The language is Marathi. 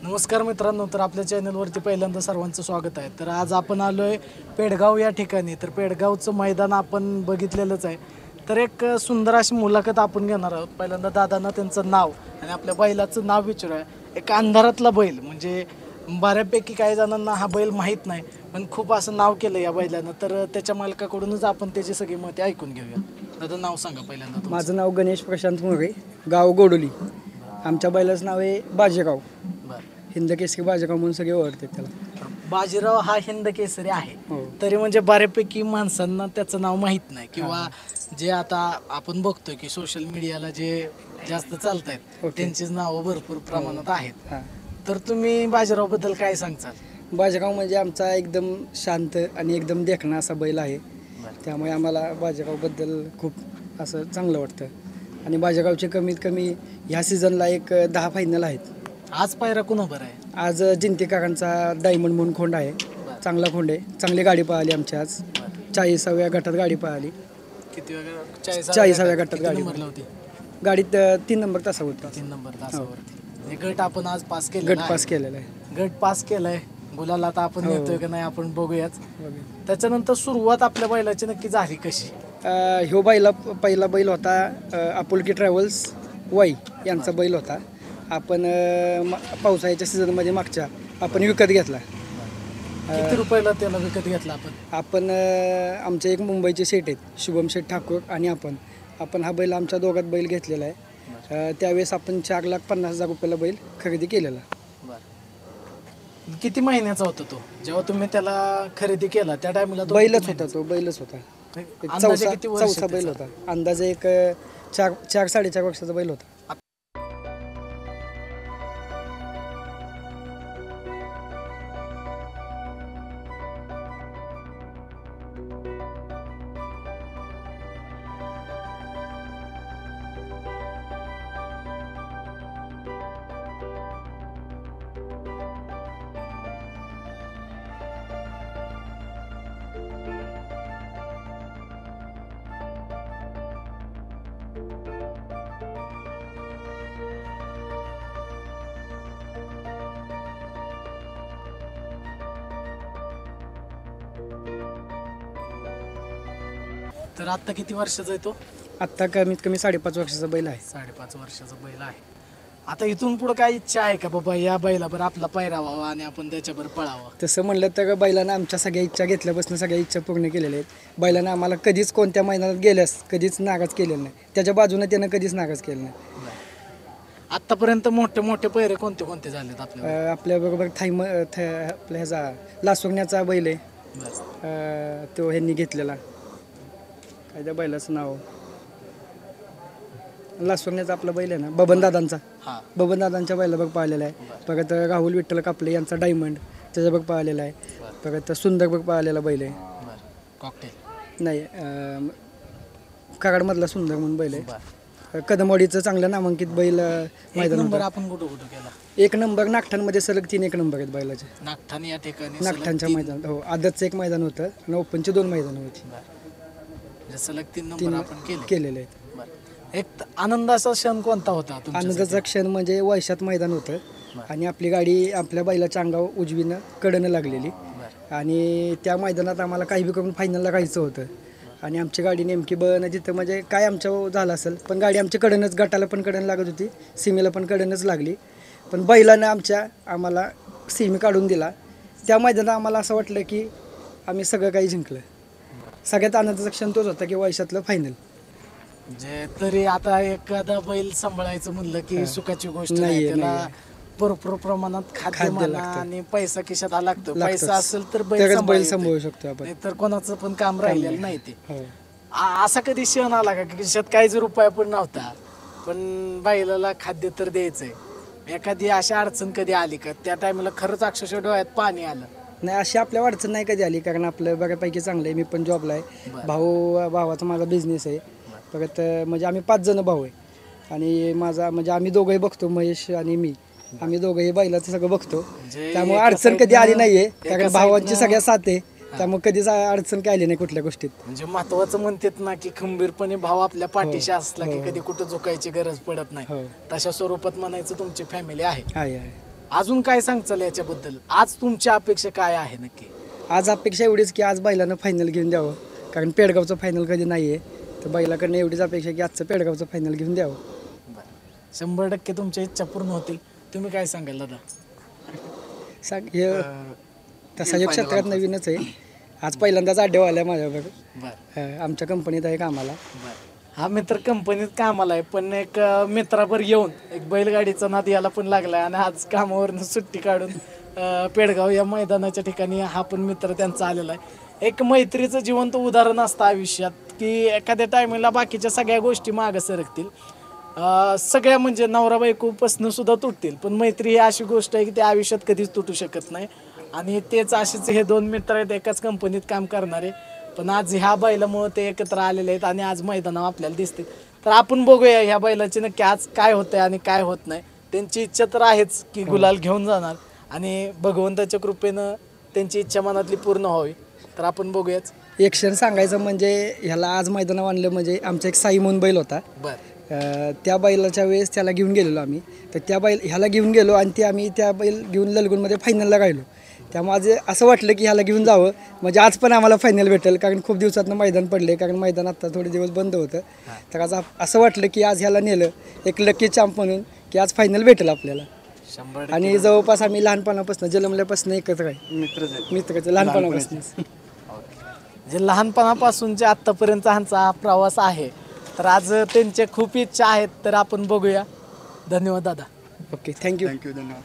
नमस्कार मित्रांनो, तर आपल्या चॅनलवरती पहिल्यांदा सर्वांचं स्वागत आहे. तर आज आपण आलोय पेडगाव या ठिकाणी. तर पेडगावचं मैदान आपण बघितलेलंच आहे. तर एक सुंदर अशी मुलाखत आपण घेणार आहोत. पहिल्यांदा दादांना त्यांचं नाव आणि आपल्या बैलाचं नाव विचारूया. एक अंधारातला बैल, म्हणजे बऱ्यापैकी काही जणांना हा बैल माहीत नाही, पण खूप असं नाव केलं या बैलानं. तर त्याच्या मालकाकडूनच आपण त्याची सगळी मते ऐकून घेऊया. दादा, नाव सांगा पहिल्यांदा तुमचं. माझं नाव गणेश प्रशांत मोरे, गाव गोडोली. आमच्या बैलाचं नाव आहे बाजेगाव. बरं. हिंद केसरी बाजेगाव म्हणून सगळे ओळखतात त्याला. बाजीराव हा हिंद केसरी आहे, हो. तरी म्हणजे बऱ्यापैकी माणसांना त्याचं नाव माहीत नाही, किंवा जे आता आपण बघतोय की सोशल मीडियाला जे जास्त चालत आहेत त्यांचीच नावं भरपूर प्रमाणात आहेत. हां, तर तुम्ही बाजीराव बद्दल काय सांगचाल? बाजेगाव म्हणजे आमचा एकदम शांत आणि एकदम देखणा असा बैल आहे. त्यामुळे आम्हाला बाजेगावबद्दल खूप असं चांगलं वाटतं. आणि बाजेगावचे कमीत कमी ह्या सीझनला एक 10 फायनल आहेत. आज पायरा कुणाबर आहे? आज जिंती काकांचा डायमंड म्हणून खोंड आहे. चांगला खोंड आहे, चांगली गाडी पळाली आमची आज. 40व्या गटात गाडी पळाली. किती वेळा? 40व्या गटात गाडी नंबरला होती? गाडीत 3 नंबर तासा होता. 3 नंबर तासावरती. हे गट आपण आज पास केलेला गट पास केलेला आहे. गट पास केलाय. गुलाला आता आपण हो. येतोय का नाही आपण बघूयाच. त्याच्यानंतर सुरुवात आपल्या बैलाची नक्की झाली कशी? ह्यो पहिला बैल होता आपुलकी ट्रॅव्हल्स वाई यांचा बैल होता. आपण पावसाळ्याच्या सीझनमध्ये मागच्या आपण विकत घेतला. किती रुपयाला त्याला विकत घेतला आपण आमचे एक मुंबईचे शेठ आहेत, शुभम शेठ ठाकूर, आणि आपण हा बैल आमच्या दोघात बैल घेतलेला आहे. त्यावेळेस आपण 4,50,000 रुपयाला बैल खरेदी केलेला. किती महिन्याचा होता तो जेव्हा तुम्ही त्याला खरेदी केला? त्या टायमाला बैलच होता. एक चौथा बैल होता. अंदाजे एक 4-4.5 वर्षाचा बैल होता. तर आता किती वर्षाचा आहे तो? आत्ता कमीत कमी 5.5 वर्षाचा बैल आहे. 5.5 वर्षाचा बैल आहे. आता इथून पुढे काय इच्छा आहे का बाबा या बैलावर आपला पायरा व्हावा आणि आपण त्याच्यावर पळावं? तसं म्हणलं तर बैलानं आमच्या सगळ्या इच्छा घेतल्यापासून सगळ्या इच्छा पूर्ण केलेल्या आहेत. बैलानं आम्हाला कधीच कोणत्या मैदानात गेल्यास कधीच नाराज केलेलं नाही. त्याच्या बाजूने त्यानं कधीच नाराज केलं नाही. आतापर्यंत मोठे मोठे पैरे कोणते कोणते झालेत आपल्या? आपल्याबरोबर आपल्या ह्याचा लासोगण्याचा बैल आहे, तो ह्यांनी घेतलेला. काय त्या बैलाचं नाव? लासोगण्याचा आपला बैल आहे ना, बबनदादांच्या बैला बघ पाहिलेला आहे. परत राहुल विठ्ठल कापले यांचा डायमंड त्याचा बघ पाहिलेला आहे. परत सुंदर बघ पाहिलेला बैल आहे. कॉकटेल नाही, कराडमधला सुंदर म्हणून बैल आहे. कदमवाडीचं चांगलं नामांकित बैल मैदान नंबर आपण कुठं कुठं केला? 1 नंबर नागठाणमध्ये सलग 3 1 नंबर आहेत बैलाचे. नागठाण या ठिकाणी नागठाणच्या मैदानात हो, आदतचं एक मैदान होतं आणि ओपनचे 2 मैदान होती. सलग 3 नंबर आपण केलेले आहेत. एक आनंदाचा क्षण कोणता होता तुमच्यासाठी? आनंदाचा क्षण म्हणजे वैशात मैदान होतं आणि आपली गाडी आपल्या बैलाच्या अंगावर उजवीनं कडनं लागलेली. आणि त्या मैदानात आम्हाला काही बी करून फायनलला राहायचं होतं. आणि आमची गाडी नेमकी बळणं तिथं म्हणजे काय आमच्या झालं असेल, पण गाडी आमची कडनच, गटाला पण कडन लागत होती, सीमेला पण कडनच लागली. पण बैलानं आम्हाला सीमी काढून दिला. त्या मैदानात आम्हाला असं वाटलं की आम्ही सगळं काही जिंकलं. सगळ्यात आनंदाचा क्षण तोच होता की वैशातलं फायनल. म्हणजे तरी आता एखादा बैल सांभाळायचं म्हणलं की सुखाची गोष्ट नाही. त्याला भरपूर प्रमाणात खाद्य म्हणा आणि पैसा खिशात लागतो. पैसा असेल तर बैल सांभाळू शकतो आपण, तर कोणाचं पण काम राहिलेलं नाही ते. असा कधी क्षण आला का की खिशात काहीच रुपया पण नव्हता, पण बैलाला खाद्य तर द्यायचंय? एखादी अशी अडचण कधी आली का त्या टायमाला खरंच अक्षरशः डोळ्यात पाणी आलं? नाही, अशी आपल्या अडचण नाही कधी आली, कारण आपलं बऱ्यापैकी चांगलं आहे. मी पण जॉबला आहे, भावाचा माझा बिझनेस आहे. परत म्हणजे आम्ही 5 जण भाऊ आहे आणि माझा म्हणजे आम्ही दोघंही बघतो, महेश आणि मी, आम्ही दोघंही बैलाचं सगळं बघतो. त्यामुळे अडचण कधी आली नाहीये, कारण भावांची सगळ्या साथ आहे. त्यामुळे कधीच अडचण काय आली नाही कुठल्या गोष्टीत. म्हणजे महत्वाचं म्हणतात ना की खंबीरपणे भाव आपल्या पाठीशी असला की कधी कुठं झुकायची गरज पडत नाही. तशा स्वरूपात म्हणायचं तुमची फॅमिली आहे. अजून काय सांगचाल याच्याबद्दल? आज तुमची अपेक्षा काय आहे नक्की? आज अपेक्षा एवढीच की आज बैलानं फायनल घेऊन द्यावं, कारण पेडगावचं फायनल कधी नाही आहे. तर बैलाकडनं एवढीच अपेक्षा की आजचं पेडगावचं फायनल घेऊन द्यावं. 100% तुमच्या इच्छा पूर्ण होतील. तुम्ही काय सांगाल दादा? सांग हे तसा एक क्षेत्रात नवीनच आहे. आज पहिल्यांदाच आड्डेव आल्या माझ्याकडे. आमच्या कंपनीत आहे कामाला. हा मित्र कंपनीत कामाला आहे, पण एक मित्रावर येऊन एक बैलगाडीचा नाद याला पण लागलाय आणि आज कामावरनं सुट्टी काढून पेडगाव या मैदानाच्या ठिकाणी हा पण मित्र त्यांचा आलेला आहे. एक मैत्रीचं जिवंत उदाहरण असतं आयुष्यात, की एखाद्या टायमिंगला बाकीच्या सगळ्या गोष्टी मागं सरकतील, सगळ्या म्हणजे नवरा बायकोपासनं सुद्धा तुटतील, पण मैत्री ही अशी गोष्ट आहे की ते आयुष्यात कधीच तुटू शकत नाही. आणि तेच असेच हे दोन मित्र आहेत एकाच कंपनीत काम करणारे, पण आज ह्या बैलामुळे ते एकत्र आलेले आहेत आणि आज मैदानावर आपल्याला दिसते. तर आपण बघूया ह्या बैलाची नक्की आज काय होतंय आणि काय होत नाही. त्यांची इच्छा तर आहेच की गुलाल घेऊन जाणार आणि भगवंताच्या कृपेनं त्यांची इच्छा मनातली पूर्ण व्हावी. तर आपण बघूयाच. एक क्षण सांगायचं म्हणजे ह्याला आज मैदानावर आणलं म्हणजे आमचा एक साई म्हणून बैल होता. त्या बैलाच्या वेळेस त्याला घेऊन गेलेलो आम्ही. तर त्या ह्याला घेऊन गेलो आणि ते आम्ही त्या बैल घेऊन ललगुणमध्ये फायनलला गायलो. त्यामुळे आज असं वाटलं की ह्याला घेऊन जावं म्हणजे आज पण आम्हाला फायनल भेटेल, कारण खूप दिवसातनं मैदान पडले, कारण मैदान आता थोडे दिवस बंद होतं. तर आज असं वाटलं की आज ह्याला नेलं एक लकी चॅम्प म्हणून की आज फायनल भेटेल आपल्याला. आणि जवळपास आम्ही लहानपणापासून जन्मल्यापासून एकत्र आहे, मित्रच लहानपणापासून. जे लहानपणापासूनचे आत्तापर्यंत ह्यांचा हा प्रवास आहे, तर आज त्यांच्या खूप इच्छा आहेत. तर आपण बघूया. धन्यवाद दादा. Okay, thank you. धन्यवाद.